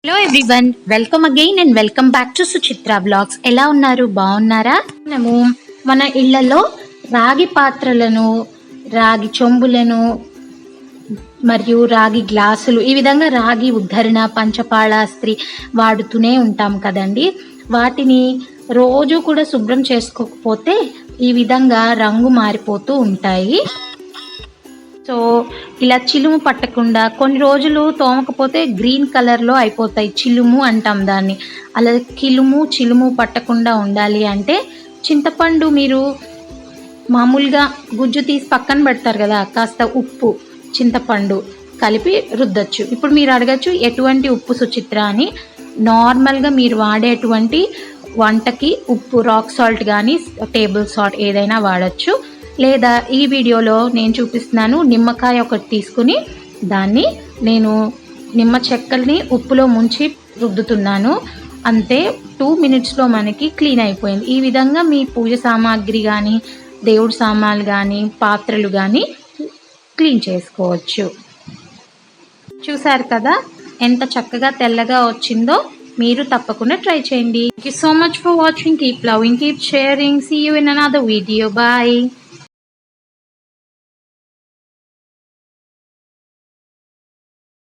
Hello everyone, welcome again and welcome back to Suchitra blogs. ఎలా ఉన్నారు? బాగున్నారా? మనము మన ఇళ్లలో రాగి పాత్రలను, రాగి చెంబులను మరియు రాగి గ్లాసులు, ఈ విధంగా రాగి ఉద్ధరణ, పంచపాళాస్త్రి వాడుతూనే ఉంటాం కదండి. వాటిని రోజు కూడా శుభ్రం చేసుకోకపోతే ఈ విధంగా రంగు మారిపోతూ ఉంటాయి. సో ఇలా చిలుము పట్టకుండా కొన్ని రోజులు తోమకపోతే గ్రీన్ కలర్లో అయిపోతాయి. చిలుము అంటాం దాన్ని. అలా చిలుము పట్టకుండా ఉండాలి అంటే చింతపండు మీరు మామూలుగా గుజ్జు తీసి పక్కన పెడతారు కదా, కాస్త ఉప్పు చింతపండు కలిపి రుద్దచ్చు. ఇప్పుడు మీరు అడగచ్చు ఎటువంటి ఉప్పు సుచిత్ర అని. నార్మల్గా మీరు వాడేటువంటి వంటకి ఉప్పు, రాక్ సాల్ట్ కానీ టేబుల్ సాల్ట్ ఏదైనా వాడచ్చు. లేదా ఈ వీడియోలో నేను చూపిస్తున్నాను, నిమ్మకాయ ఒకటి తీసుకుని దాన్ని నేను నిమ్మ చెక్కల్ని ఉప్పులో ముంచి రుద్దుతున్నాను. అంతే, 2 minutesలో మనకి క్లీన్ అయిపోయింది. ఈ విధంగా మీ పూజ సామాగ్రి కానీ, దేవుడి సామాన్లు కానీ, పాత్రలు కానీ క్లీన్ చేసుకోవచ్చు. చూసారు కదా ఎంత చక్కగా తెల్లగా వచ్చిందో. మీరు తప్పకుండా ట్రై చేయండి. Thank you so much for watching. Keep loving, keep sharing. See you in another video. Bye.